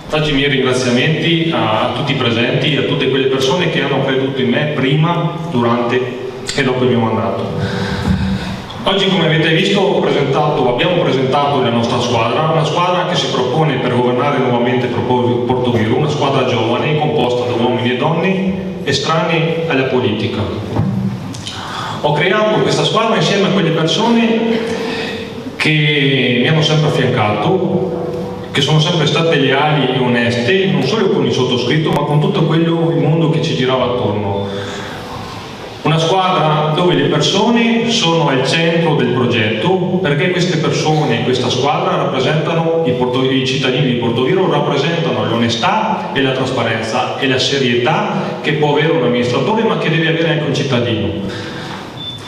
Faccio i miei ringraziamenti a tutti i presenti, a tutte quelle persone che hanno creduto in me prima, durante e dopo il mio mandato. Oggi, come avete visto, abbiamo presentato la nostra squadra, una squadra che si propone per governare nuovamente Portoviro, una squadra giovane composta da uomini e donne estranei alla politica. Ho creato questa squadra insieme a quelle persone che mi hanno sempre affiancato, che sono sempre state leali e oneste, non solo con il sottoscritto, ma con tutto il mondo che ci girava attorno. Una squadra dove le persone sono al centro del progetto, perché queste persone, questa squadra rappresentano i cittadini di Portoviro, rappresentano l'onestà e la trasparenza e la serietà che può avere un amministratore, ma che deve avere anche un cittadino.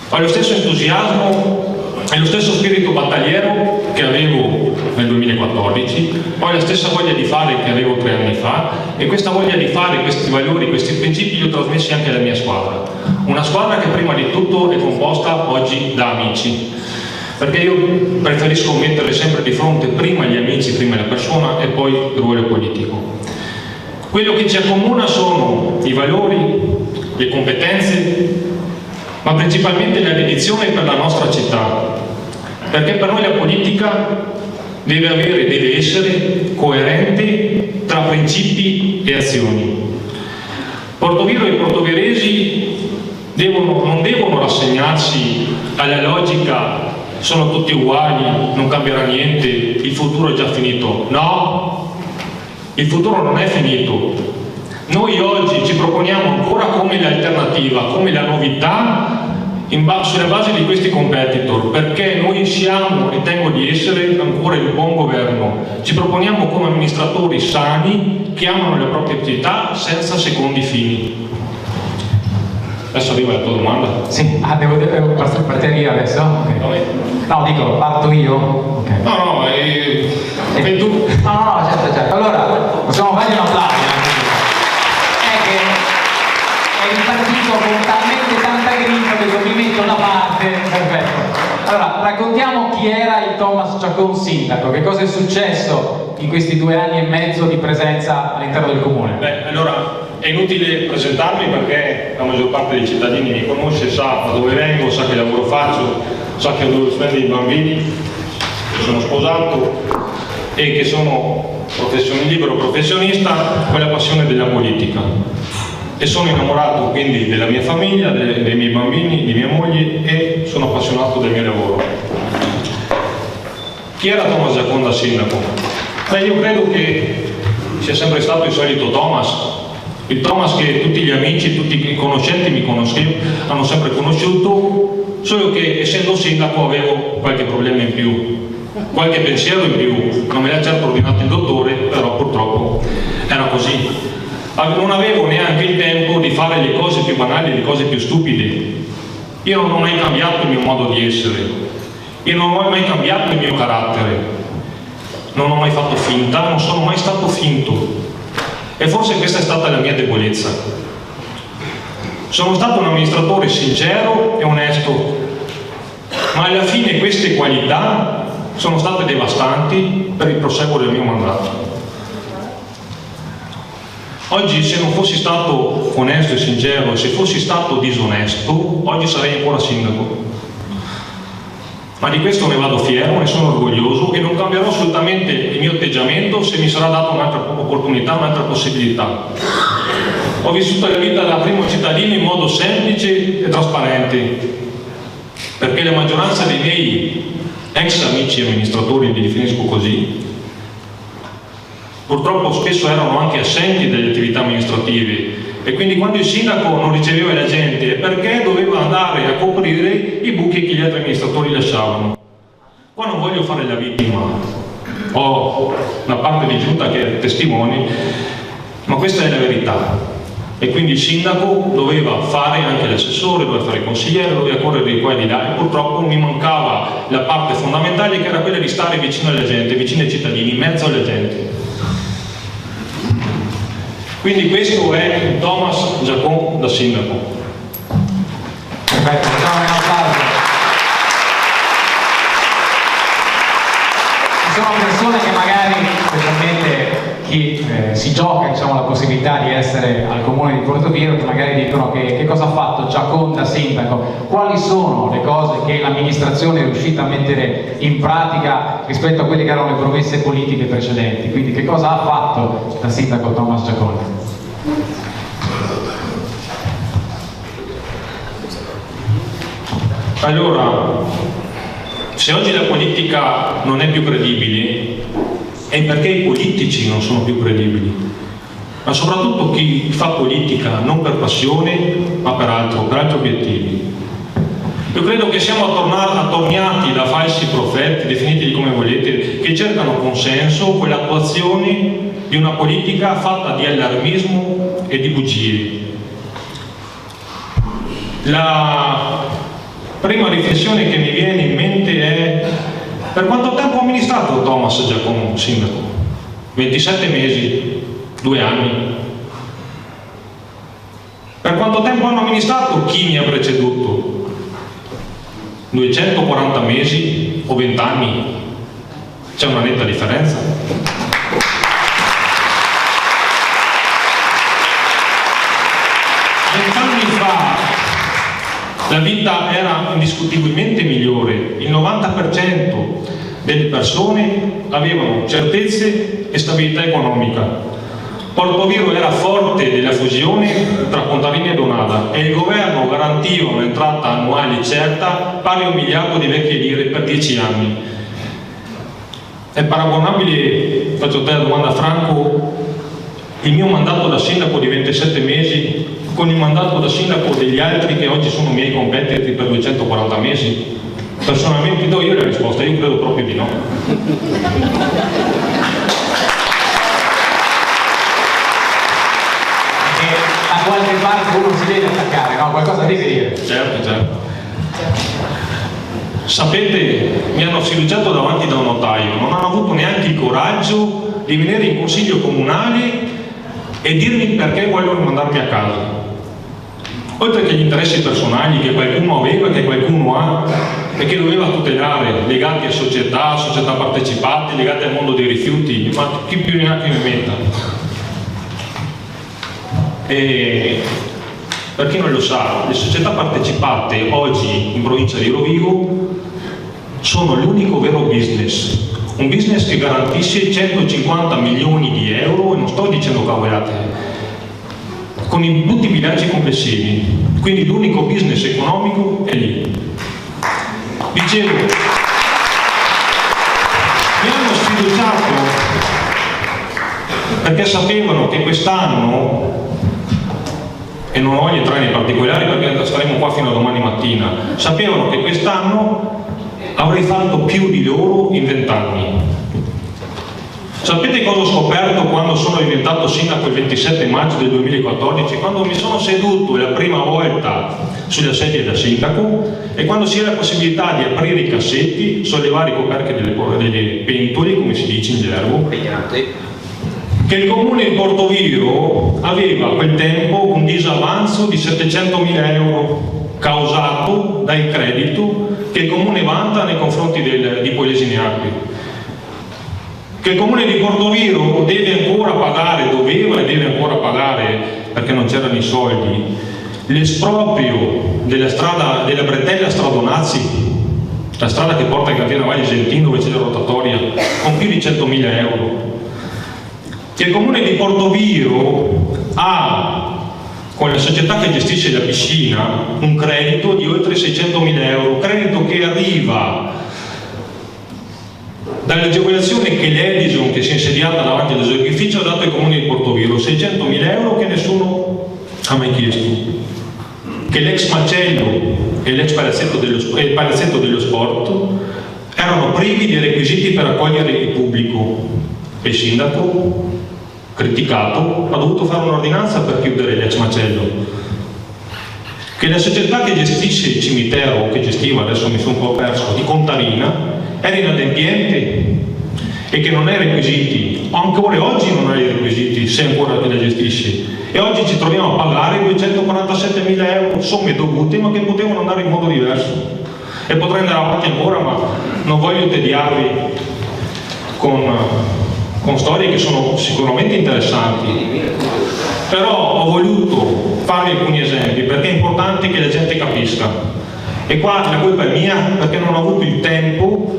Ho lo stesso entusiasmo e lo stesso spirito battagliero che avevo nel 2014, ho la stessa voglia di fare che avevo 3 anni fa, e questa voglia di fare, questi valori, questi principi li ho trasmessi anche alla mia squadra. Una squadra che prima di tutto è composta oggi da amici, perché io preferisco mettere sempre di fronte prima gli amici, prima la persona e poi il ruolo politico. Quello che ci accomuna sono i valori, le competenze, ma principalmente la dedizione per la nostra città, perché per noi la politica deve essere coerente tra principi e azioni. Portoviro e i portoviresi non devono rassegnarsi alla logica sono tutti uguali, non cambierà niente, il futuro è già finito. No, il futuro non è finito. Noi oggi ci proponiamo ancora come l'alternativa, come la novità sulla base di questi competitor, perché noi siamo, ritengo di essere, ancora il buon governo. Ci proponiamo come amministratori sani che amano le proprie città senza secondi fini. Adesso arriva la tua domanda. Sì, devo partire io adesso? Okay. No, dico, parto io? Okay. No, fai tu. No, certo. Allora, possiamo fargli un applauso. È ripartito con talmente tanta grinta che non mi metto una parte. Perfetto. Allora, raccontiamo chi era il Thomas Chacon sindaco, che cosa è successo in questi 2 anni e mezzo di presenza all'interno del comune. Beh, allora è inutile presentarmi perché la maggior parte dei cittadini mi conosce, sa da dove vengo, sa che lavoro faccio, sa che ho 2 stupendi bambini, che sono sposato e che sono libero professionista con la passione della politica. E sono innamorato quindi della mia famiglia, dei miei bambini, di mia moglie, e sono appassionato del mio lavoro. Chi era Thomas Chacon da sindaco? Beh, io credo che sia sempre stato il solito Thomas, il Thomas che tutti gli amici, tutti i conoscenti mi hanno sempre conosciuto, solo che essendo sindaco avevo qualche problema in più, qualche pensiero in più. Non me l'ha certo ordinato il dottore, però purtroppo era così. Non avevo neanche il tempo di fare le cose più banali, le cose più stupide. Io non ho mai cambiato il mio modo di essere, io non ho mai cambiato il mio carattere, non ho mai fatto finta, non sono mai stato finto, e forse questa è stata la mia debolezza. Sono stato un amministratore sincero e onesto, ma alla fine queste qualità sono state devastanti per il proseguo del mio mandato. Oggi, se non fossi stato onesto e sincero, e se fossi stato disonesto, oggi sarei ancora sindaco. Ma di questo ne vado fiero, ne sono orgoglioso, e non cambierò assolutamente il mio atteggiamento se mi sarà data un'altra opportunità, un'altra possibilità. Ho vissuto la vita da primo cittadino in modo semplice e trasparente, perché la maggioranza dei miei ex amici amministratori, li definisco così, purtroppo spesso erano anche assenti dalle attività amministrative, e quindi quando il sindaco non riceveva la gente è perché doveva andare a coprire i buchi che gli altri amministratori lasciavano. Qua non voglio fare la vittima, ho una parte di giunta che è testimone, ma questa è la verità. E quindi il sindaco doveva fare anche l'assessore, doveva fare il consigliere, doveva correre di qua e di là, e purtroppo mi mancava la parte fondamentale, che era quella di stare vicino alla gente, vicino ai cittadini, in mezzo alla gente. Quindi questo è Thomas Chacon da sindaco. Perfetto, facciamo un applauso. Ci sono persone che magari, specialmente chi si gioca, diciamo, la possibilità di essere al comune di Portoviro, che magari dicono che cosa ha fatto Giacon da sindaco, quali sono le cose che l'amministrazione è riuscita a mettere in pratica rispetto a quelle che erano le promesse politiche precedenti. Quindi che cosa ha fatto da sindaco Thomas Giacon? Allora, se oggi la politica non è più credibile è perché i politici non sono più credibili, ma soprattutto chi fa politica non per passione ma per altri obiettivi. Io credo che siamo attorniati da falsi profeti, definiteli come volete, che cercano consenso con l'attuazione di una politica fatta di allarmismo e di bugie. La prima riflessione che mi viene in mente è: per quanto tempo ha amministrato Thomas Giacon sindaco? 27 mesi, 2 anni. Per quanto tempo hanno amministrato chi mi ha preceduto? 240 mesi o 20 anni? C'è una netta differenza. 20 anni fa la vita era indiscutibilmente migliore, il 90% delle persone avevano certezze e stabilità economica. Portoviro era forte della fusione tra Contarini e Donada e il governo garantiva un'entrata annuale certa pari a 1 miliardo di vecchie lire per 10 anni. È paragonabile, faccio te la domanda Franco, il mio mandato da sindaco di 27 mesi con il mandato da sindaco degli altri che oggi sono miei competitor per 240 mesi? Personalmente do io la risposta, io credo proprio di no. A qualche parte uno si deve attaccare, no? Qualcosa deve dire. Certo. Sapete, mi hanno sfiduciato davanti da un notaio, non hanno avuto neanche il coraggio di venire in consiglio comunale e dirmi perché vogliono mandarmi a casa. Oltre che gli interessi personali che qualcuno aveva e che qualcuno ha e che doveva tutelare, legati a società partecipate, legati al mondo dei rifiuti, ma chi più ne ha che ne metta. E per chi non lo sa, le società partecipate oggi in provincia di Rovigo sono l'unico vero business, un business che garantisce 150 milioni di euro, e non sto dicendo cavolate, con tutti i bilanci complessivi, quindi l'unico business economico è lì. Dicevo, mi hanno sfiduciato perché sapevano che quest'anno, e non voglio entrare nei particolari perché staremo qua fino a domani mattina, sapevano che quest'anno avrei fatto più di loro in 20 anni. Sapete cosa ho scoperto quando sono diventato sindaco il 27 maggio del 2014? Quando mi sono seduto la prima volta sulla sedia da sindaco e quando si ha la possibilità di aprire i cassetti, sollevare i coperchi delle pentole, come si dice in gergo, che il comune di Portoviro aveva a quel tempo un disavanzo di 700.000 euro causato dal credito che il comune vanta nei confronti di Polesine Acque, che il comune di Portoviro deve ancora pagare, doveva e deve ancora pagare, perché non c'erano i soldi, l'esproprio della strada della Bretella Stradonazzi, la strada che porta a Catena Valle Gentin dove c'è la rotatoria, con più di 100.000 euro, che il comune di Portoviro ha con la società che gestisce la piscina un credito di oltre 600.000 euro, credito che arriva dall'agevolazione che l'Edison, che si è insediata davanti all'esercificio, ha dato ai comuni di Portoviro, 600.000 euro che nessuno ha mai chiesto, che l'ex macello e l'ex palazzetto dello sport erano privi dei requisiti per accogliere il pubblico e il sindaco, criticato, ha dovuto fare un'ordinanza per chiudere l'ex macello, che la società che gestisce il cimitero, che gestiva, adesso mi sono un po' perso, di Contarina, era inadempiente e che non ha i requisiti, ancora oggi non ha i requisiti se ancora che la gestisce, e oggi ci troviamo a pagare 247.000 euro, somme dovute ma che potevano andare in modo diverso, e potrei andare avanti ancora, ma non voglio tediarvi con con storie che sono sicuramente interessanti, però ho voluto fare alcuni esempi perché è importante che la gente capisca. E qua la colpa è mia perché non ho avuto il tempo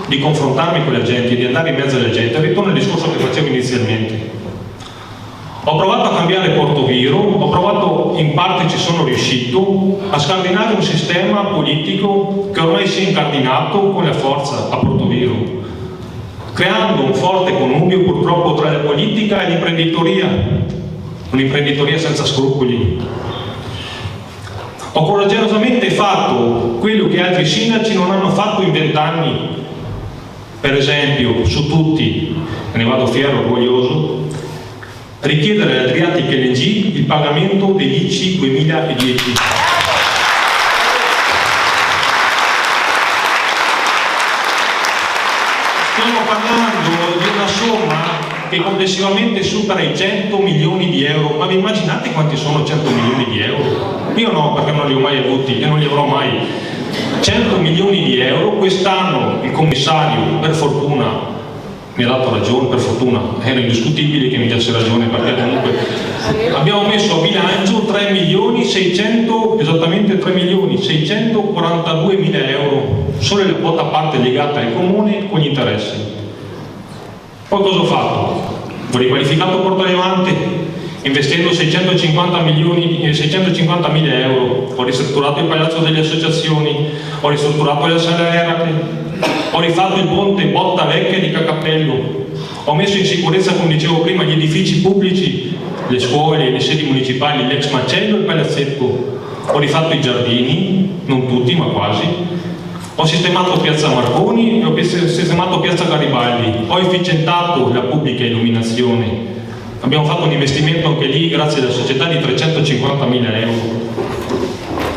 di confrontarmi con la gente, di andare in mezzo alla gente. Ritorno al discorso che facevo inizialmente. Ho provato a cambiare Portoviro, ho provato, in parte ci sono riuscito, a scardinare un sistema politico che ormai si è incardinato con la forza a Portoviro, creando un forte connubio purtroppo tra la politica e l'imprenditoria, un'imprenditoria senza scrupoli. Ho coraggiosamente fatto quello che altri sindaci non hanno fatto in 20 anni. Per esempio, su tutti, ne vado fiero, orgoglioso, richiedere ad Adriatic LNG il pagamento dell'ICI 2010. Stiamo parlando di una somma che complessivamente supera i 100 milioni di euro. Ma vi immaginate quanti sono 100 milioni di euro? Io no, perché non li ho mai avuti e non li avrò mai. 100 milioni di euro. Quest'anno il commissario, per fortuna, mi ha dato ragione, per fortuna, era indiscutibile che mi desse ragione, perché comunque abbiamo messo a bilancio 3 milioni 600, esattamente 3 milioni 642 mila euro, solo la quota parte legata al comune con gli interessi. Poi cosa ho fatto? Ho riqualificato Porto Levante, investendo 650 mila euro, ho ristrutturato il palazzo delle associazioni, ho ristrutturato la sala Eracle, ho rifatto il ponte Botta Vecchia di Cacappello, ho messo in sicurezza, come dicevo prima, gli edifici pubblici, le scuole, le sedi municipali, l'ex macello e il palazzetto, ho rifatto i giardini, non tutti ma quasi, ho sistemato piazza Marconi e ho sistemato piazza Garibaldi, ho efficientato la pubblica illuminazione, abbiamo fatto un investimento anche lì grazie alla società di 350 mila euro,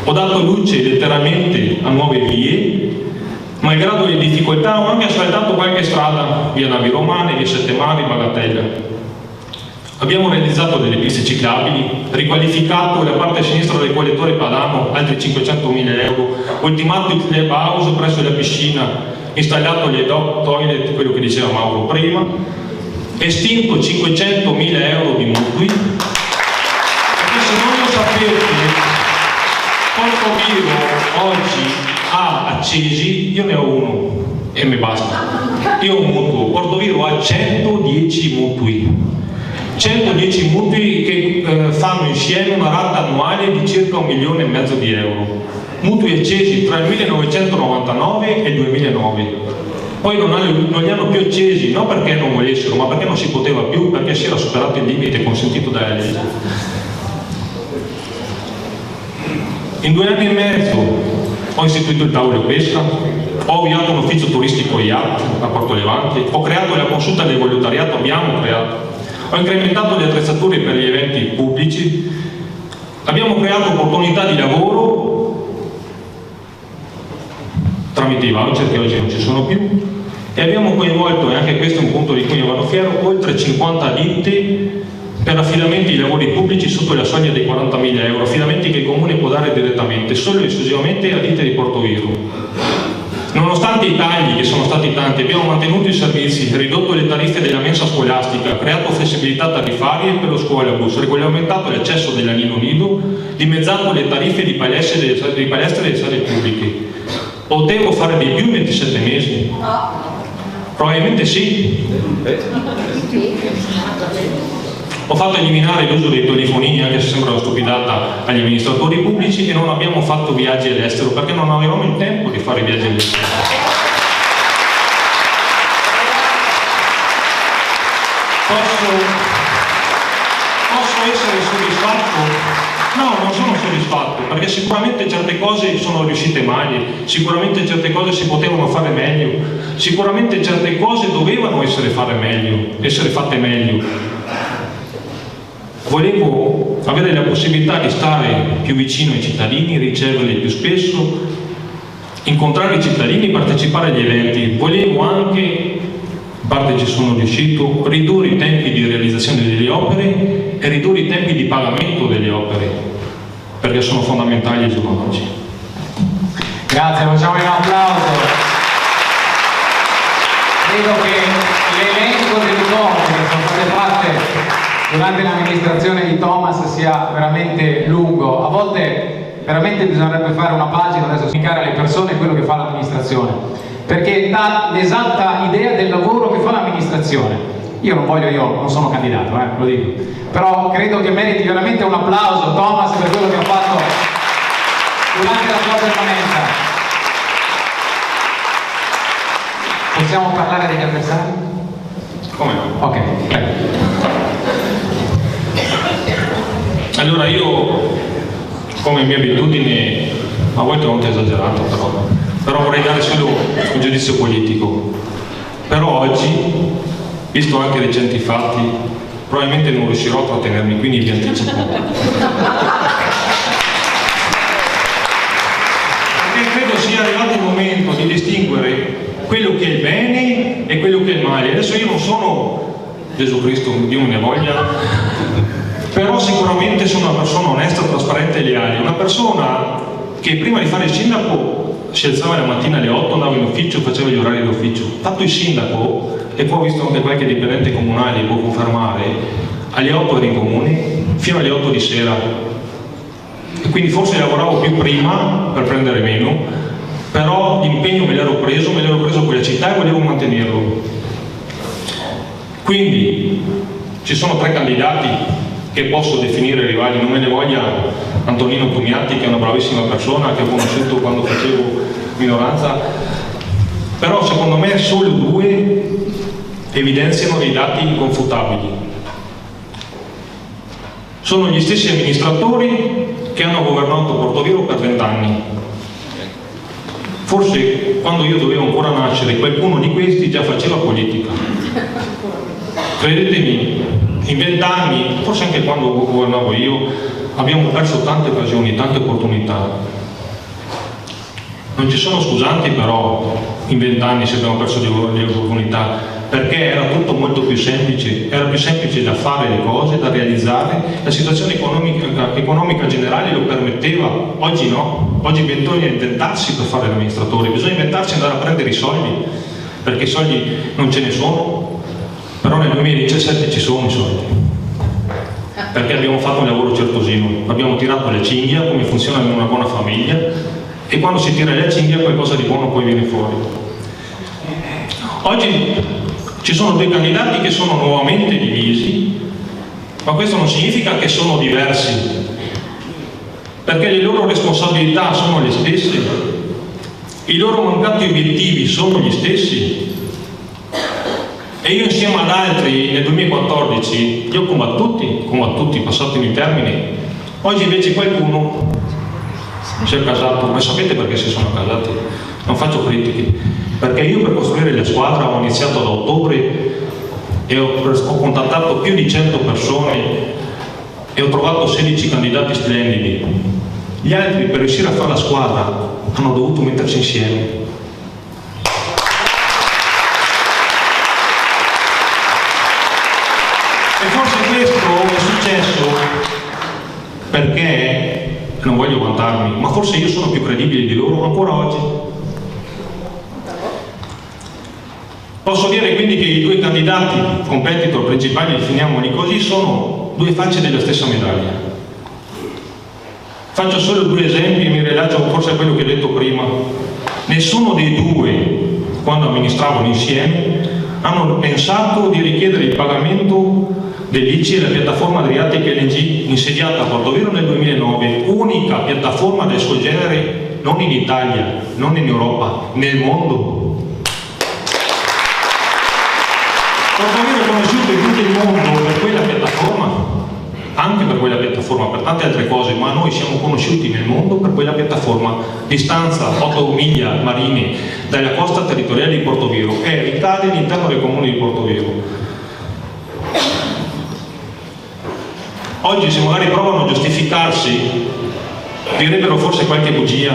ho dato luce letteralmente a nuove vie. Malgrado le difficoltà ho anche asfaltato qualche strada, via Navi Romane, via Sette Mari, Bagatella. Abbiamo realizzato delle piste ciclabili, riqualificato la parte sinistra del collettore Padano, altri 500.000 euro, ultimato il club house presso la piscina, installato le dog toilet, quello che diceva Mauro prima, estinto 500.000 euro di mutui, perché se non lo sapete, Portoviro oggi ha accesi, io ne ho uno e mi basta, io ho un mutuo, Portoviro ha 110 mutui, 110 mutui che fanno insieme una rata annuale di circa 1,5 milioni di euro, mutui accesi tra il 1999 e il 2009, poi non li hanno più accesi, non perché non volessero, ma perché non si poteva più, perché si era superato il limite consentito dalla legge. In 2 anni e mezzo ho istituito il tavolo pesca, ho avviato un ufficio turistico IAT a Porto Levante, ho creato la consulta del volontariato, ho incrementato le attrezzature per gli eventi pubblici, abbiamo creato opportunità di lavoro tramite i voucher che oggi non ci sono più e abbiamo coinvolto, e anche questo è un punto di cui io vado fiero, oltre 50 ditte per affidamenti di lavori pubblici sotto la soglia dei 40.000 euro, affidamenti che il Comune può dare direttamente, solo e esclusivamente a ditte di Portoviro. Nonostante i tagli, che sono stati tanti, abbiamo mantenuto i servizi, ridotto le tariffe della mensa scolastica, creato flessibilità tariffarie per lo scuolabus, regolamentato l'accesso dell'anino nido, dimezzato le tariffe di palestre e delle sale pubbliche. Potevo fare di più in 27 mesi? Probabilmente sì. Ho fatto eliminare l'uso dei telefonini, anche se sembra una stupidata, agli amministratori pubblici, e non abbiamo fatto viaggi all'estero perché non avevamo il tempo di fare viaggi all'estero. Posso essere soddisfatto? No, non sono soddisfatto, perché sicuramente certe cose sono riuscite male, sicuramente certe cose si potevano fare meglio, sicuramente certe cose dovevano essere fatte meglio. Volevo avere la possibilità di stare più vicino ai cittadini, riceverli più spesso, incontrare i cittadini, partecipare agli eventi. Volevo anche, in parte ci sono riuscito, ridurre i tempi di realizzazione delle opere e ridurre i tempi di pagamento delle opere, perché sono fondamentali al giorno d'oggi. Grazie, facciamo un applauso. Credo che l'elenco delle cose fatte durante l'amministrazione di Thomas sia veramente lungo. A volte veramente bisognerebbe fare una pagina adesso spiegare alle persone quello che fa l'amministrazione, perché dà l'esatta idea del lavoro che fa l'amministrazione. Io non sono candidato, lo dico, però credo che meriti veramente un applauso Thomas per quello che ha fatto durante la sua permanenza. Possiamo parlare degli avversari? Come no? Ok, prego. Allora io, come mia abitudine, a volte non ho esagerato, però vorrei dare solo un giudizio politico. Però oggi, visto anche i recenti fatti, probabilmente non riuscirò a trattenermi, quindi vi anticipo. Perché credo sia arrivato il momento di distinguere quello che è il bene e quello che è il male. Adesso io non sono Gesù Cristo, Dio me ne voglia, però sicuramente sono una persona onesta, trasparente e leale, una persona che prima di fare il sindaco si alzava la mattina alle 8, andava in ufficio, faceva gli orari d'ufficio. Fatto il sindaco, e poi ho visto anche qualche dipendente comunale può confermare, alle 8 ero in comune fino alle 8 di sera, e quindi forse lavoravo più prima per prendere meno, però l'impegno me l'ero preso quella città e volevo mantenerlo. Quindi ci sono 3 candidati che posso definire rivali, non me ne voglia Antonino Tumiatti, che è una bravissima persona che ho conosciuto quando facevo minoranza, però secondo me solo 2 evidenziano dei dati inconfutabili. Sono gli stessi amministratori che hanno governato Portoviejo per 20 anni. Forse quando io dovevo ancora nascere qualcuno di questi già faceva politica. Credetemi, in 20 anni, forse anche quando governavo io, abbiamo perso tante occasioni, tante opportunità. Non ci sono scusanti, però in 20 anni se abbiamo perso le opportunità, perché era tutto molto più semplice, era più semplice da fare le cose, da realizzare, la situazione economica generale lo permetteva. Oggi no, oggi bisogna inventarsi per fare l'amministratore, bisogna inventarsi andare a prendere i soldi, perché i soldi non ce ne sono, però nel 2017 ci sono i soldi, perché abbiamo fatto un lavoro certosino, abbiamo tirato la cinghia come funziona in una buona famiglia, e quando si tira la cinghia qualcosa di buono poi viene fuori. Oggi ci sono 2 candidati che sono nuovamente divisi, ma questo non significa che sono diversi, perché le loro responsabilità sono le stesse, i loro mancati obiettivi sono gli stessi, e io insieme ad altri nel 2014 li ho combattuti, passatemi il termine. Oggi invece qualcuno si è casato, ma sapete perché si sono casati? Non faccio critiche, perché io per costruire la squadra ho iniziato da ottobre e ho contattato più di 100 persone e ho trovato 16 candidati splendidi. Gli altri per riuscire a fare la squadra hanno dovuto mettersi insieme. E forse questo è successo perché, non voglio vantarmi, ma forse io sono più credibile di loro ancora oggi. Posso dire quindi che i 2 candidati, competitor principali, definiamoli così, sono 2 facce della stessa medaglia. Faccio solo 2 esempi e mi rilascio forse a quello che ho detto prima. Nessuno dei 2, quando amministravano insieme, hanno pensato di richiedere il pagamento dell'ICI e la piattaforma Adriatic LNG insediata a Portoviejo nel 2009, unica piattaforma del suo genere non in Italia, non in Europa, nel mondo. Portoviejo è conosciuto in tutto il mondo per quella piattaforma, anche per quella piattaforma, per tante altre cose, ma noi siamo conosciuti nel mondo per quella piattaforma. Distanza 8 miglia marine dalla costa territoriale di Portoviejo, è l'Italia all'interno del comune di Portoviejo. Oggi se magari provano a giustificarsi direbbero forse qualche bugia,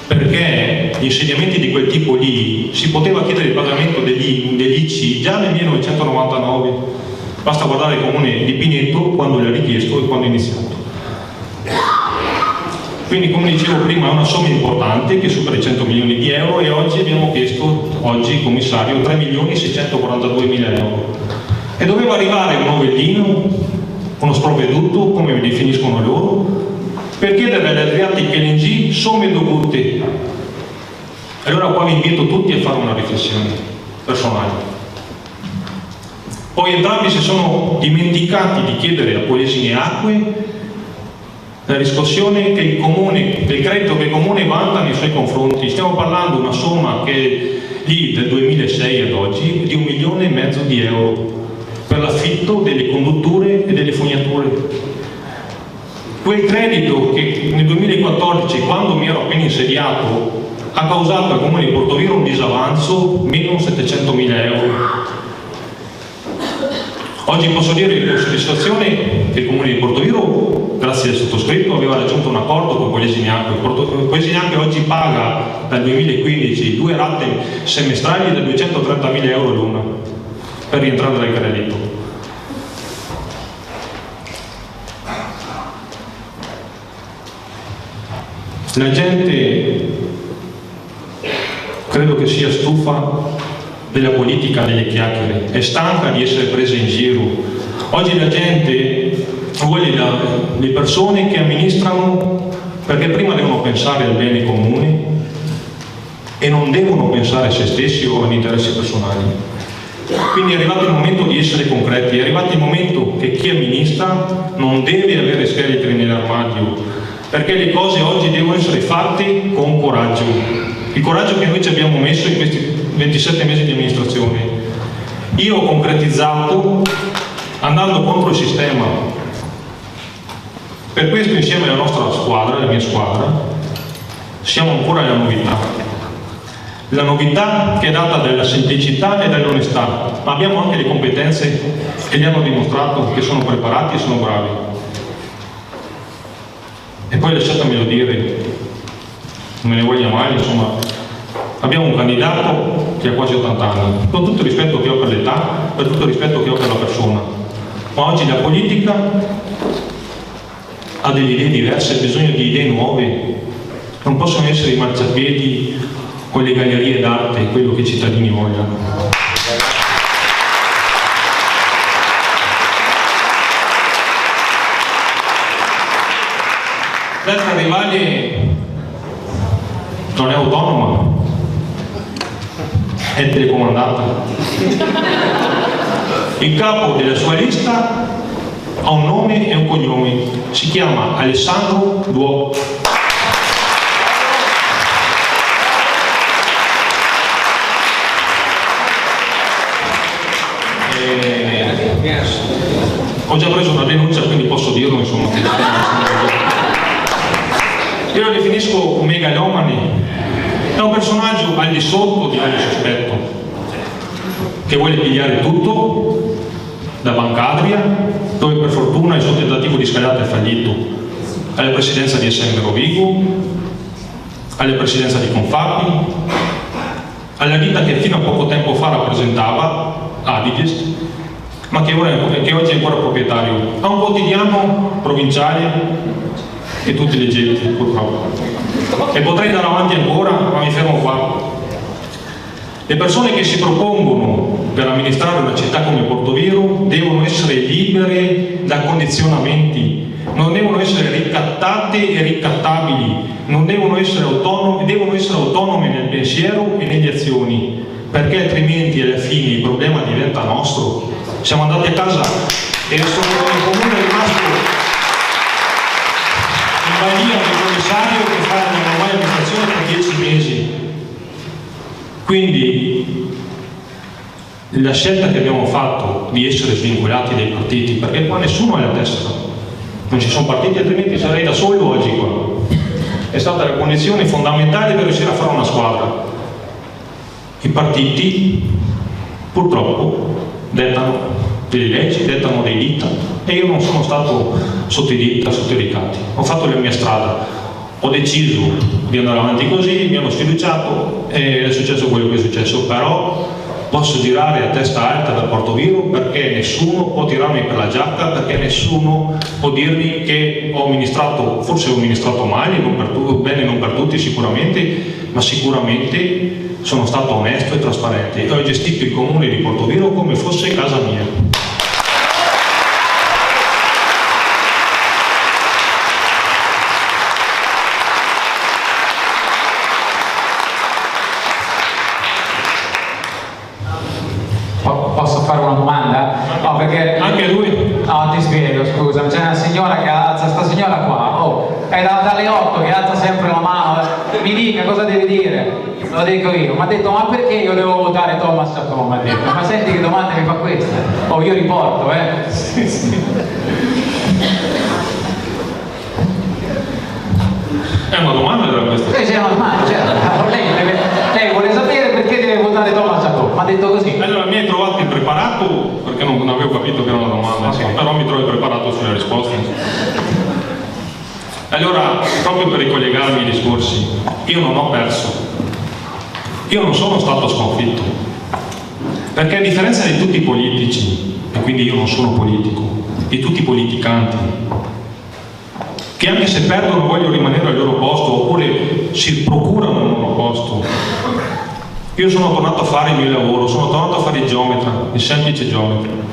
perché gli insediamenti di quel tipo lì si poteva chiedere il pagamento dell'ICI già nel 1999, basta guardare il comune di Pineto quando l'ha richiesto e quando è iniziato. Quindi, come dicevo prima, è una somma importante che supera i 100 milioni di euro, e oggi abbiamo chiesto, commissario, 3.642.000 euro. e doveva arrivare un novellino, uno sprovveduto, come vi definiscono loro, per chiedere alle Adriatic LNG somme dovute. Allora qua vi invito tutti a fare una riflessione personale. Poi entrambi si sono dimenticati di chiedere a Polesine Acque la riscossione del credito che il Comune vanta nei suoi confronti. Stiamo parlando di una somma che lì del 2006 ad oggi di 1,5 milioni di euro per l'affitto delle condutture e delle fognature. Quel credito che nel 2014, quando mi ero appena insediato, ha causato al Comune di Portoviro un disavanzo meno 700.000 euro. Oggi posso dire con soddisfazione che il Comune di Portoviro, grazie al sottoscritto, aveva raggiunto un accordo con Polesine Acque. Polesine Acque oggi paga dal 2015 2 rate semestrali da 230.000 euro l'una per rientrare dal credito. La gente credo che sia stufa della politica, delle chiacchiere, è stanca di essere presa in giro. Oggi la gente vuole le persone che amministrano, perché prima devono pensare al bene comune e non devono pensare a se stessi o agli interessi personali. Quindi è arrivato il momento di essere concreti, è arrivato il momento che chi amministra non deve avere scheletri nell'armadio, perché le cose oggi devono essere fatte con coraggio. Il coraggio che noi ci abbiamo messo in questi 27 mesi di amministrazione. Io ho concretizzato andando contro il sistema. Per questo insieme alla nostra squadra, la mia squadra, siamo ancora nella novità. La novità che è data dalla semplicità e dall'onestà, ma abbiamo anche le competenze che gli hanno dimostrato che sono preparati e sono bravi. E poi lasciatemelo dire, non me ne voglia male, insomma, abbiamo un candidato che ha quasi 80 anni, con tutto il rispetto che ho per l'età, per tutto il rispetto che ho per la persona, ma oggi la politica ha delle idee diverse, ha bisogno di idee nuove, non possono essere i marciapiedi con le gallerie d'arte, quello che i cittadini vogliono. L'altra rivale non è autonoma, è telecomandata. Il capo della sua lista ha un nome e un cognome, si chiama Alessandro Duò. Ho già preso una denuncia, quindi posso dirlo, insomma. Io lo definisco megalomane. È un personaggio al di sotto di ogni sospetto, che vuole pigliare tutto, da Bancadria, dove per fortuna il suo tentativo di scalata è fallito, alla presidenza di SM Rovigo, alla presidenza di Confapi, alla ditta che fino a poco tempo fa rappresentava Adigest, ma che oggi è ancora proprietario. Ha un quotidiano provinciale che tutti leggete, purtroppo. E potrei andare avanti ancora, ma mi fermo qua. Le persone che si propongono per amministrare una città come Portoviro devono essere libere da condizionamenti, non devono essere ricattate e ricattabili, non devono essere autonome nel pensiero e nelle azioni, perché altrimenti alla fine il problema diventa nostro. Siamo andati a casa e il comune è rimasto in balia del commissario che fa la normale amministrazione per 10 mesi. Quindi la scelta che abbiamo fatto di essere svincolati dai partiti, perché qua nessuno è la testa, non ci sono partiti, altrimenti sarei da solo oggi qua. È stata la condizione fondamentale per riuscire a fare una squadra. I partiti purtroppo dettano delle leggi, dettano dei dita, e io non sono stato sotto i dita, sotto i ricatti. Ho fatto la mia strada, ho deciso di andare avanti così, mi hanno sfiduciato e è successo quello che è successo, però posso girare a testa alta da Portoviro perché nessuno può tirarmi per la giacca, perché nessuno può dirmi che ho amministrato, forse ho amministrato male, bene non per tutti sicuramente, ma sicuramente sono stato onesto e trasparente e ho gestito il comune di Portoviro come fosse casa mia. Posso fare una domanda? No, perché... Anche lui? No, ti spiego, scusa, c'è una signora che alza, sta signora qua, è dalle 8 che alza sempre la mano, mi dica cosa deve dire, lo dico io, mi ha detto ma perché io devo votare Thomas Chacon, mi ha detto, ma senti che domanda mi fa questa? Io riporto, Sì, sì. È una domanda era questa? Sì, è una domanda, certo. Lei vuole sapere perché deve votare Thomas Chacon, mi ha detto così. Allora mi hai trovato impreparato perché non avevo capito che era una domanda, Okay. però mi trovo preparato sulle risposte. Allora, proprio per ricollegarmi ai discorsi, io non ho perso, io non sono stato sconfitto, perché a differenza di tutti i politici, e quindi io non sono politico, di tutti i politicanti, che anche se perdono vogliono rimanere al loro posto oppure si procurano un loro posto. Io sono tornato a fare il mio lavoro, sono tornato a fare il geometra, il semplice geometra.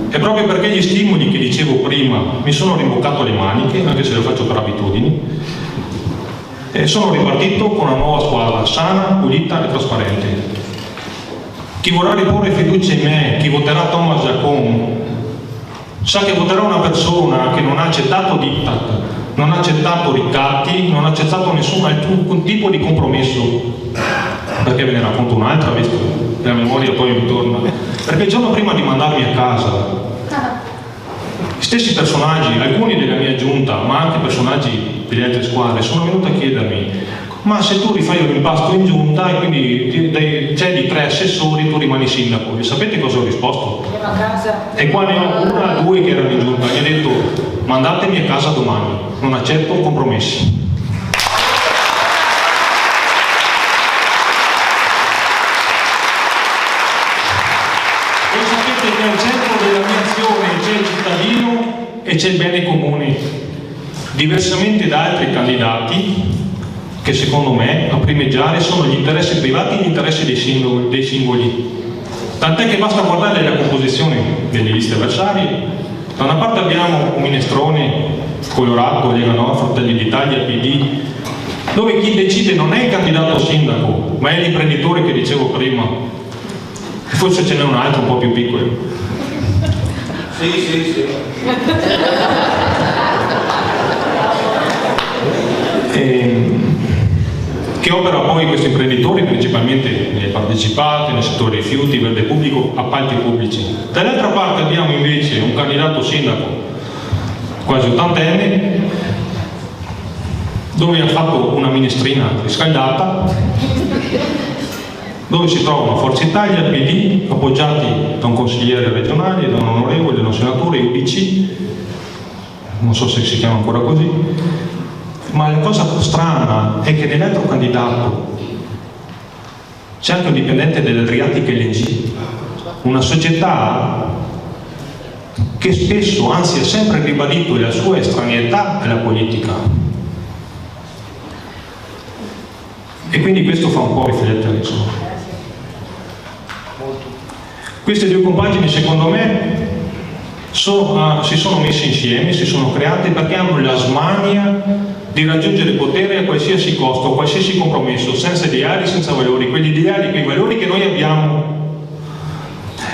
E proprio perché gli stimoli che dicevo prima mi sono rimboccato le maniche, anche se lo faccio per abitudini, e sono ripartito con una nuova squadra, sana, pulita e trasparente. Chi vorrà riporre fiducia in me, chi voterà Thomas Chacon, sa che voterà una persona che non ha accettato diktat, non ha accettato ricatti, non ha accettato nessun tipo di compromesso. Perché ve ne racconto un'altra, visto che la memoria poi mi torna. Perché il giorno prima di mandarmi a casa, gli stessi personaggi, alcuni della mia giunta, ma anche personaggi delle altre squadre, sono venuti a chiedermi: ma se tu rifai un impasto in giunta e quindi c'è di 3 assessori, tu rimani sindaco. E sapete cosa ho risposto? E qua ne ho una, 2 che erano in giunta. Gli ho detto: mandatemi a casa domani, non accetto compromessi. Voi sapete che al centro della mia azione c'è il cittadino e c'è il bene comune, diversamente da altri candidati che secondo me a primeggiare sono gli interessi privati e gli interessi dei singoli. Tant'è che basta guardare la composizione delle liste avversarie. Da una parte abbiamo un minestrone colorato, Lega Nord, Fratelli d'Italia, PD, dove chi decide non è il candidato sindaco, ma è l'imprenditore che dicevo prima. E forse ce n'è un altro un po' più piccolo. Sì. Che opera poi questi imprenditori principalmente nelle partecipate, nel settore rifiuti, verde pubblico, appalti pubblici. Dall'altra parte abbiamo invece un candidato sindaco quasi 80enne, dove ha fatto una minestrina riscaldata, dove si trovano Forza Italia, PD, appoggiati da un consigliere regionale, da un onorevole, da un senatore, UDC, non so se si chiama ancora così. Ma la cosa strana è che nell'altro candidato c'è anche un dipendente dell'Adriatic LNG, una società che spesso, anzi ha sempre ribadito la sua estraneità alla politica. E quindi questo fa un po' riflettere, insomma. Queste 2 compagini, secondo me, si sono messe insieme, si sono create perché hanno la smania di raggiungere il potere a qualsiasi costo, a qualsiasi compromesso, senza ideali, senza valori, quegli ideali, quei valori che noi abbiamo.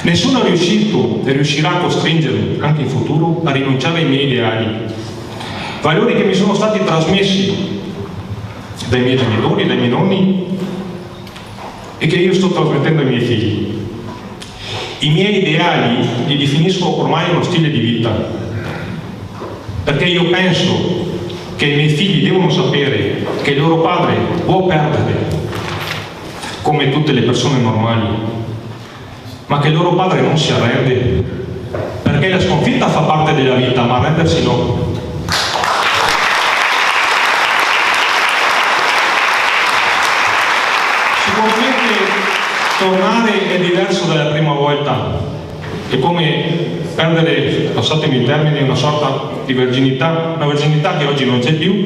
Nessuno è riuscito e riuscirà a costringermi, anche in futuro, a rinunciare ai miei ideali. Valori che mi sono stati trasmessi dai miei genitori, dai miei nonni e che io sto trasmettendo ai miei figli. I miei ideali li definisco ormai uno stile di vita, perché io penso che i miei figli devono sapere che il loro padre può perdere, come tutte le persone normali, ma che il loro padre non si arrende, perché la sconfitta fa parte della vita, ma arrendersi no. Sicuramente tornare è diverso dalla prima volta, è come perdere, passatemi il termine, una sorta di verginità, una verginità che oggi non c'è più,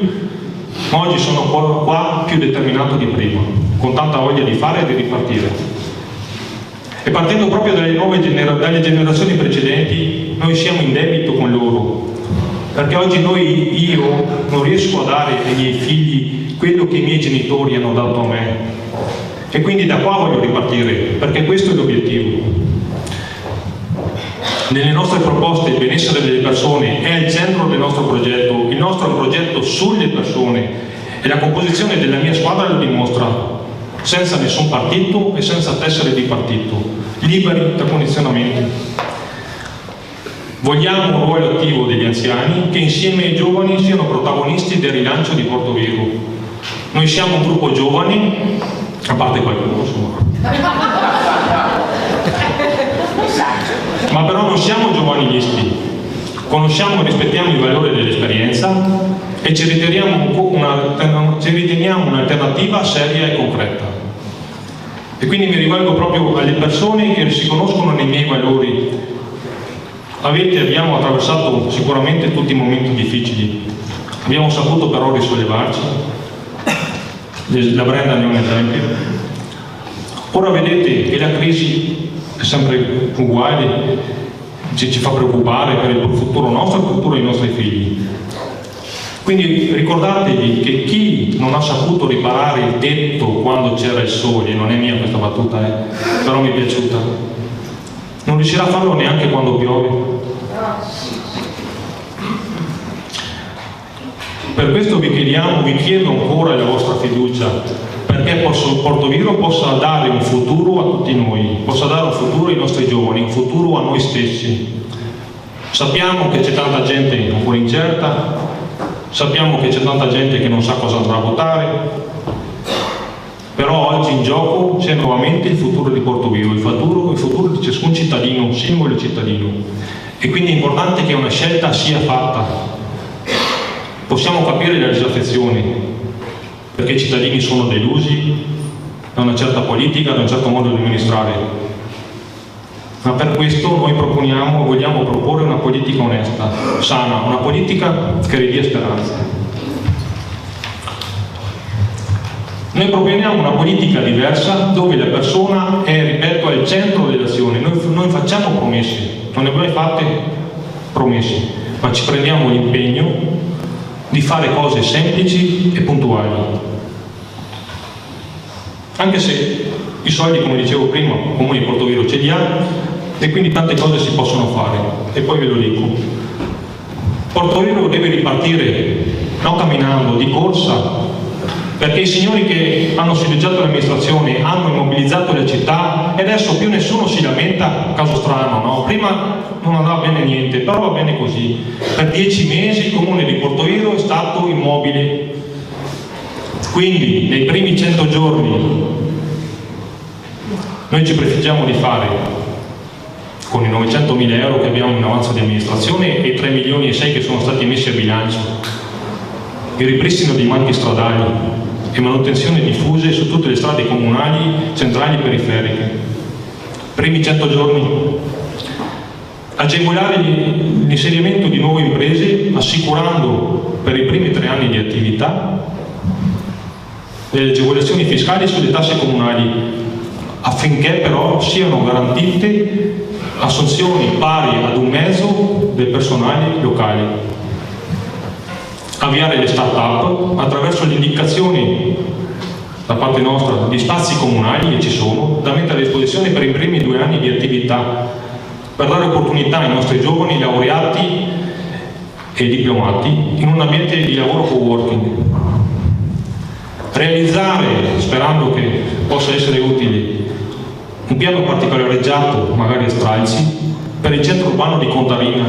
ma oggi sono qua più determinato di prima, con tanta voglia di fare e di ripartire. E partendo proprio dalle generazioni precedenti, noi siamo in debito con loro, perché oggi io non riesco a dare ai miei figli quello che i miei genitori hanno dato a me. E quindi da qua voglio ripartire, perché Questo è l'obiettivo. Nelle nostre proposte il benessere delle persone è al centro del nostro progetto. Il nostro è un progetto sulle persone e la composizione della mia squadra lo dimostra, senza nessun partito e senza tessere di partito, liberi da condizionamenti. Vogliamo un ruolo attivo degli anziani che insieme ai giovani siano protagonisti del rilancio di Portovigo. Noi siamo un gruppo giovane, a parte qualcuno insomma, ma però non siamo giovanilisti, conosciamo e rispettiamo i valori dell'esperienza e ci riteniamo un'alternativa seria e concreta. E quindi mi rivolgo proprio alle persone che si conoscono nei miei valori. Abbiamo attraversato sicuramente tutti i momenti difficili, abbiamo saputo però risollevarci, la Brenda ne è un esempio. Ora vedete che la crisi è sempre uguale, ci fa preoccupare per il futuro nostro e il futuro dei nostri figli. Quindi ricordatevi che chi non ha saputo riparare il tetto quando c'era il sole, non è mia questa battuta, però mi è piaciuta, non riuscirà a farlo neanche quando piove. Per questo vi chiedo ancora la vostra fiducia, perché Portovigo possa dare un futuro a tutti noi, possa dare un futuro ai nostri giovani, un futuro a noi stessi. Sappiamo che c'è tanta gente ancora incerta, sappiamo che c'è tanta gente che non sa cosa andrà a votare, però oggi in gioco c'è nuovamente il futuro di Portovigo, il futuro di ciascun cittadino, singolo cittadino, e quindi è importante che una scelta sia fatta. Possiamo capire la disaffezione, perché i cittadini sono delusi da una certa politica, da un certo modo di amministrare, ma per questo noi vogliamo proporre una politica onesta, sana, una politica che ridia speranza. Noi proponiamo una politica diversa dove la persona è, ripeto, al centro dell'azione. Noi facciamo promesse, non ne abbiamo fatte promesse, ma ci prendiamo l'impegno di fare cose semplici e puntuali. Anche se i soldi, come dicevo prima, il Comune di Portovigo ce li ha e quindi tante cose si possono fare. E poi ve lo dico. Portovigo deve ripartire non camminando, di corsa, perché i signori che hanno silleggiato l'amministrazione hanno immobilizzato la città e adesso più nessuno si lamenta, caso strano, no? Prima non andava bene niente, però va bene così. Per 10 mesi il Comune di Portovigo è stato immobile. Quindi nei primi 100 giorni noi ci prefiggiamo di fare, con i 900.000 euro che abbiamo in avanzo di amministrazione e 3 milioni e 6 che sono stati messi a bilancio, il ripristino dei manchi stradali e manutenzione diffuse su tutte le strade comunali, centrali e periferiche. Primi 100 giorni. Agevolare l'inserimento di nuove imprese, assicurando per i primi 3 anni di attività le agevolazioni fiscali sulle tasse comunali, affinché però siano garantite assunzioni pari ad 1/2 del personale locale. Avviare le start-up attraverso l'indicazione da parte nostra di spazi comunali, che ci sono, da mettere a disposizione per i primi 2 anni di attività, per dare opportunità ai nostri giovani laureati e diplomati in un ambiente di lavoro co-working. Realizzare, sperando che possa essere utile, un piano particolareggiato, magari a stralci, per il centro urbano di Contarina,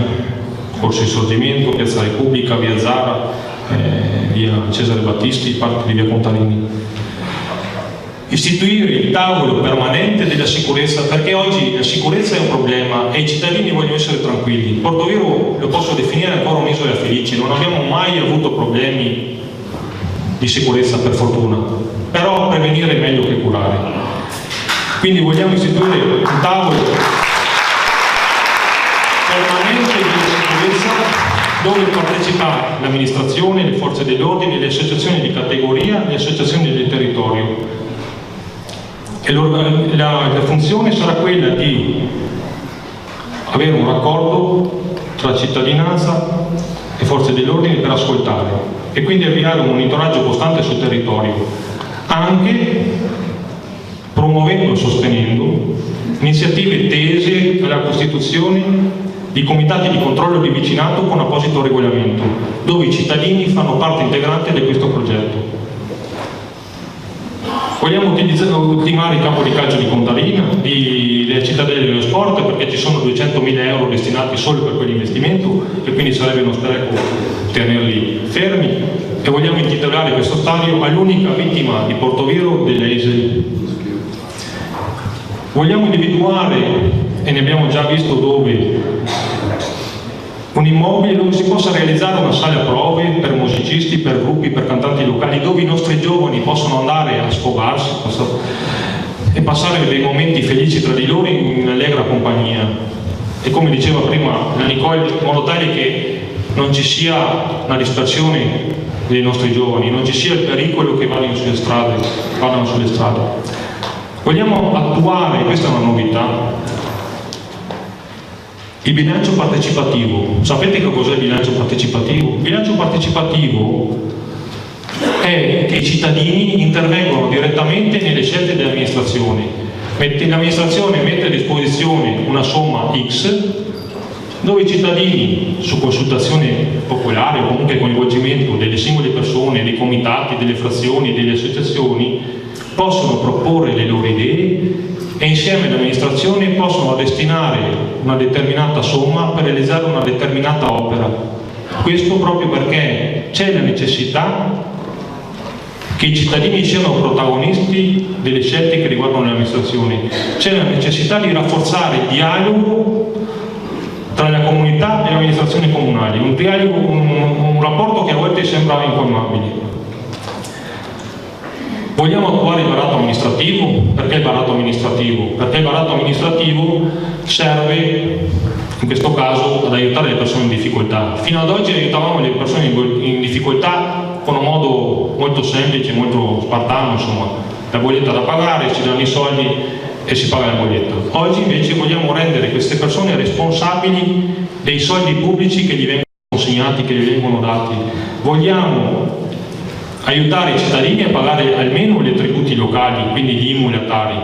Corso Insorgimento, Piazza Repubblica, via Zara, via Cesare Battisti, parte di via Contarini. Istituire il tavolo permanente della sicurezza, perché oggi la sicurezza è un problema e i cittadini vogliono essere tranquilli. Portovigo lo posso definire ancora un'isola felice, non abbiamo mai avuto problemi di sicurezza, per fortuna, però prevenire è meglio che curare. Quindi vogliamo istituire un tavolo permanente di sicurezza dove partecipa l'amministrazione, le forze dell'ordine, le associazioni di categoria, le associazioni del territorio. E la funzione sarà quella di avere un raccordo tra cittadinanza e forze dell'ordine per ascoltare e quindi avviare un monitoraggio costante sul territorio, anche promuovendo e sostenendo iniziative tese alla costituzione di comitati di controllo di vicinato con apposito regolamento, dove i cittadini fanno parte integrante di questo progetto. Vogliamo ultimare il campo di calcio di Contarina, delle Cittadelle dello Sport, perché ci sono 200.000 euro destinati solo per quell'investimento e quindi sarebbe uno spreco tenerli fermi, e vogliamo intitolare questo stadio all'unica vittima di Portoviro delle Isole. Vogliamo individuare, e ne abbiamo già visto dove, un immobile dove si possa realizzare una sala prove per musicisti, per gruppi, per cantanti locali, dove i nostri giovani possono andare a sfogarsi e passare dei momenti felici tra di loro in allegra compagnia. E come diceva prima la Nicole, in modo tale che non ci sia una dispersione dei nostri giovani, non ci sia il pericolo che vadano sulle strade. Vogliamo attuare, questa è una novità, il bilancio partecipativo. Sapete che cos'è il bilancio partecipativo? Il bilancio partecipativo è che i cittadini intervengono direttamente nelle scelte dell'amministrazione. L'amministrazione mette a disposizione una somma X, dove i cittadini, su consultazione popolare o comunque coinvolgimento delle singole persone, dei comitati, delle frazioni, delle associazioni, possono proporre le loro idee e insieme all'amministrazione possono destinare una determinata somma per realizzare una determinata opera. Questo proprio perché c'è la necessità che i cittadini siano protagonisti delle scelte che riguardano le amministrazioni. C'è la necessità di rafforzare il dialogo tra la comunità e le amministrazioni comunali, un dialogo, un rapporto che a volte sembra incolmabile. Vogliamo attuare il baratto amministrativo? Perché il baratto amministrativo? Perché il baratto amministrativo serve, in questo caso, ad aiutare le persone in difficoltà. Fino ad oggi aiutavamo le persone in difficoltà con un modo molto semplice, molto spartano, insomma, la bolletta da pagare, si danno i soldi e si paga la bolletta. Oggi invece vogliamo rendere queste persone responsabili dei soldi pubblici che gli vengono consegnati, che gli vengono dati. Vogliamo aiutare i cittadini a pagare almeno gli tributi locali, quindi gli IMU e l'ATARI,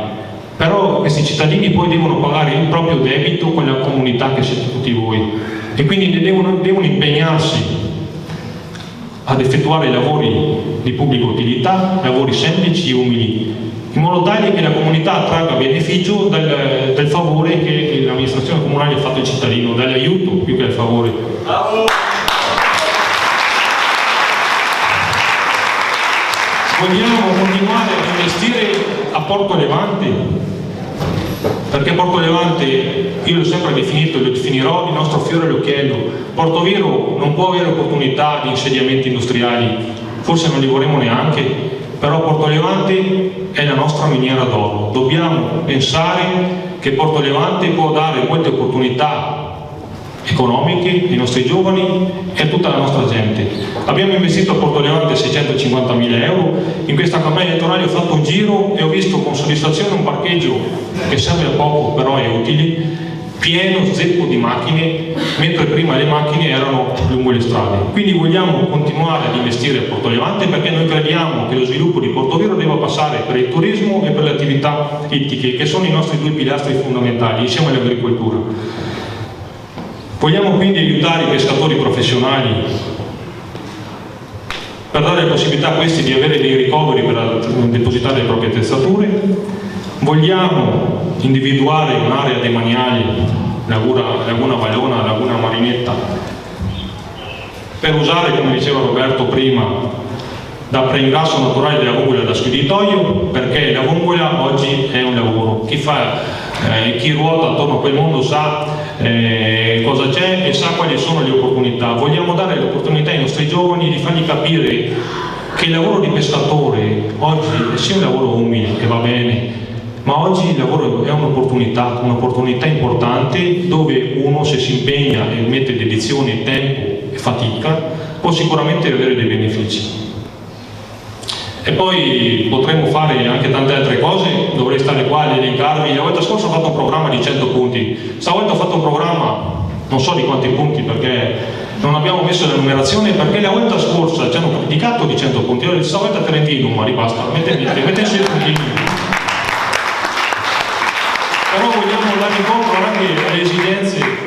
però questi cittadini poi devono pagare il proprio debito con la comunità che siete tutti voi, e quindi devono impegnarsi ad effettuare lavori di pubblica utilità, lavori semplici e umili, in modo tale che la comunità tragga beneficio del favore che l'amministrazione comunale ha fatto al cittadino, dall'aiuto più che al favore. Bravo. Vogliamo continuare a investire a Porto Levante, perché Porto Levante, io l'ho sempre definito e lo definirò il nostro fiore all'occhiello. Portoviro non può avere opportunità di insediamenti industriali, forse non li vorremmo neanche, però Porto Levante è la nostra miniera d'oro. Dobbiamo pensare che Porto Levante può dare molte opportunità economiche ai nostri giovani e a tutta la nostra gente. Abbiamo investito a Porto Levante 650.000 euro, in questa campagna elettorale ho fatto un giro e ho visto con soddisfazione un parcheggio che serve a poco però è utile, pieno zeppo di macchine, mentre prima le macchine erano lungo le strade. Quindi vogliamo continuare ad investire a Porto Levante perché noi crediamo che lo sviluppo di Portoviro debba passare per il turismo e per le attività ittiche, che sono i nostri due pilastri fondamentali insieme all'agricoltura. Vogliamo quindi aiutare i pescatori professionali per dare la possibilità a questi di avere dei ricoveri per depositare le proprie attrezzature. Vogliamo individuare un'area demaniale, Laguna Valona, Laguna Marinetta, per usare, come diceva Roberto prima, da preingrasso naturale della vongola da scuditoio, perché la vongola oggi è un lavoro. Chi ruota attorno a quel mondo sa cosa c'è e sa quali sono le opportunità. Vogliamo dare l'opportunità ai nostri giovani di fargli capire che il lavoro di pescatore oggi è sì un lavoro umile, che va bene, ma oggi il lavoro è un'opportunità importante dove uno, se si impegna e mette dedizione, tempo e fatica, può sicuramente avere dei benefici. E poi potremmo fare anche tante altre cose, dovrei stare qua ad elencarvi. La volta scorsa ho fatto un programma di 100 punti, stavolta ho fatto un programma non so di quanti punti perché non abbiamo messo la numerazione, perché la volta scorsa ci hanno criticato di 100 punti, allora stavolta tenete i numeri, basta, mettete sui puntini. però vogliamo andare incontro anche alle esigenze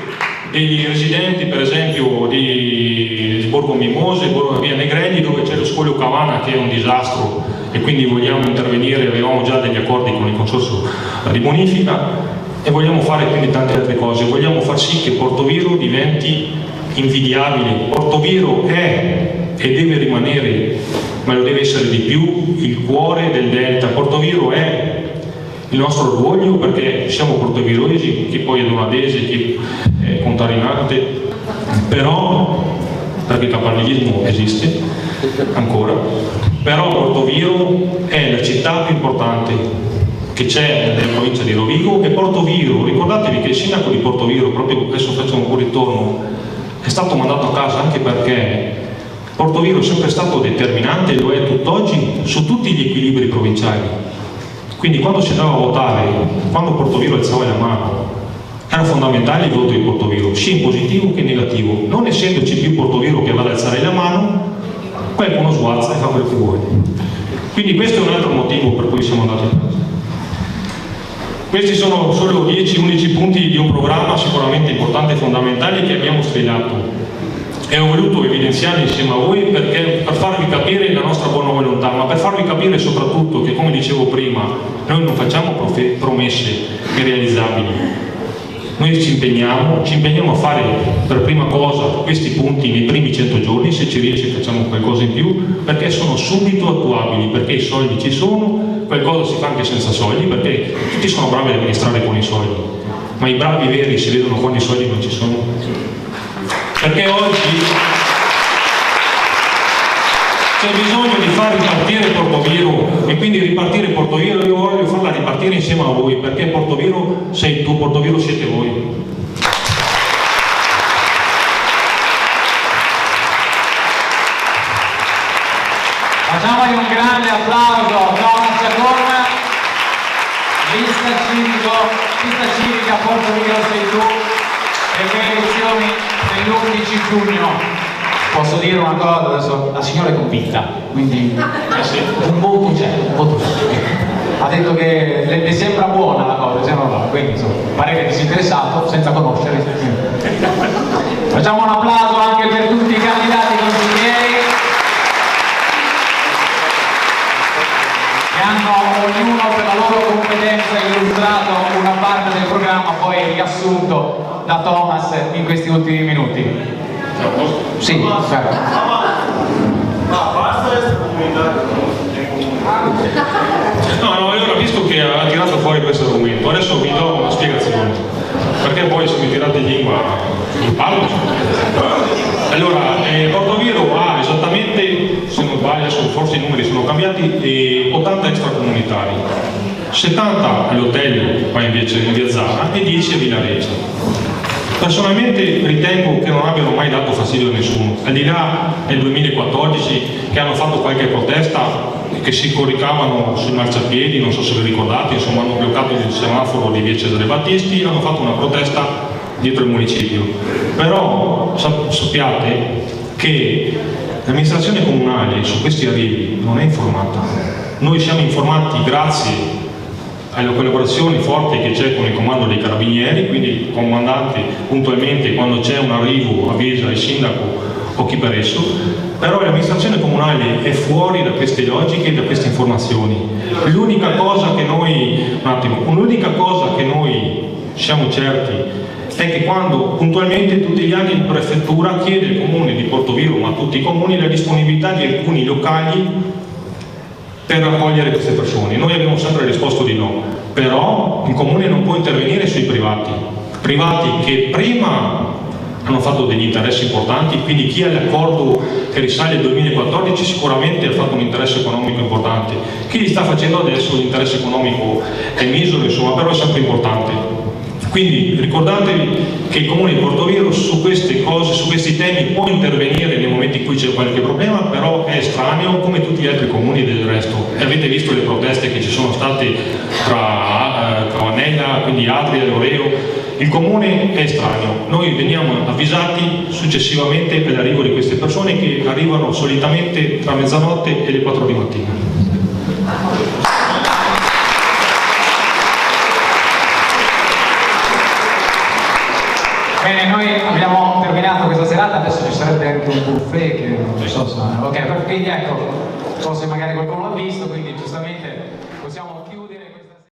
dei residenti, per esempio di Borgo Mimose, Via Negrelli, dove c'è lo scoglio Cavana che è un disastro e quindi vogliamo intervenire. Avevamo già degli accordi con il consorzio di bonifica e vogliamo fare quindi tante altre cose. Vogliamo far sì che Portoviro diventi invidiabile. Portoviro è e deve rimanere, ma lo deve essere di più, il cuore del Delta. Portoviro è il nostro orgoglio perché siamo portovirosi, chi poi è donadese, chi è contarinante, però perché il campanile esiste ancora, però Portoviro è la città più importante che c'è nella provincia di Rovigo. E Portoviro, ricordatevi che il sindaco di Portoviro, proprio adesso facciamo un ritorno, è stato mandato a casa anche perché Portoviro è sempre stato determinante e lo è tutt'oggi su tutti gli equilibri provinciali. Quindi quando si andava a votare, quando Portoviro alzava la mano, era fondamentale il voto di Portoviro, sia in positivo che in negativo. Non essendoci più Portoviro che va ad alzare la mano, qualcuno sguazza e fa quello che vuole. Quindi questo è un altro motivo per cui siamo andati a casa. Questi sono solo 10-11 punti di un programma sicuramente importante e fondamentale che abbiamo strillato. E ho voluto evidenziarli insieme a voi perché per farvi capire la nostra buona volontà, ma per farvi capire soprattutto che, come dicevo prima, noi non facciamo promesse irrealizzabili. Noi ci impegniamo a fare per prima cosa questi punti nei primi 100 giorni, se ci riesce facciamo qualcosa in più, perché sono subito attuabili, perché i soldi ci sono, qualcosa si fa anche senza soldi, perché tutti sono bravi ad amministrare con i soldi, ma i bravi veri si vedono quando i soldi non ci sono. Perché oggi c'è bisogno di far ripartire Portoviro e quindi ripartire Portoviro, io voglio farla ripartire insieme a voi, perché Portoviro sei tu, Portoviro siete voi. Facciamogli un grande applauso a Thomas Giacon, lista civica Portoviro sei tu, e le elezioni dell'11 giugno. Posso dire una cosa adesso? La signora è convinta, quindi un voto c'è, un voto c'è. Ha detto che le sembra buona la cosa, sembra buona, quindi insomma, parere disinteressato, senza conoscere. Facciamo un applauso anche per tutti i candidati consiglieri che hanno ognuno per la loro competenza illustrato una parte del programma, poi riassunto da Thomas in questi ultimi minuti. Sì, certo. No, allora, visto che ha tirato fuori questo argomento, adesso vi do una spiegazione, perché poi se mi tirate in lingua vi parlo. Allora, Portoviro ha esattamente, se non sbaglio, adesso forse i numeri sono cambiati, 80 extracomunitari, 70 all'hotel, qua invece in Via Zara, e 10 a Villareggio. Personalmente ritengo che non abbiano mai dato fastidio a nessuno, al di là del 2014 che hanno fatto qualche protesta, che si coricavano sui marciapiedi, non so se vi ricordate, insomma hanno bloccato il semaforo di Via Cesare Battisti, hanno fatto una protesta dietro il municipio. Però sappiate che l'amministrazione comunale su questi arrivi non è informata. Noi siamo informati grazie alla collaborazione forte che c'è con il comando dei carabinieri, quindi il comandante puntualmente quando c'è un arrivo avvisa il sindaco o chi per esso, però l'amministrazione comunale è fuori da queste logiche e da queste informazioni. L'unica cosa che noi siamo certi è che quando puntualmente tutti gli anni in prefettura chiede il comune di Portoviro, ma tutti i comuni, la disponibilità di alcuni locali per raccogliere queste persone. Noi abbiamo sempre risposto di no, però il comune non può intervenire sui privati che prima hanno fatto degli interessi importanti, quindi chi ha l'accordo che risale al 2014 sicuramente ha fatto un interesse economico importante, chi li sta facendo adesso l'interesse economico è misero, insomma, però è sempre importante. Quindi ricordatevi che il comune di Portoviro su queste cose, su questi temi può intervenire nei momenti in cui c'è qualche problema, però è estraneo come tutti gli altri comuni del resto. E avete visto le proteste che ci sono state tra Cavanella, quindi Adria e Loreo. Il comune è estraneo, noi veniamo avvisati successivamente per l'arrivo di queste persone che arrivano solitamente tra mezzanotte e le 4 di mattina. Bene, noi abbiamo terminato questa serata, adesso ci sarebbe anche un buffet che non so se... Ok, quindi ecco, forse magari qualcuno l'ha visto, quindi giustamente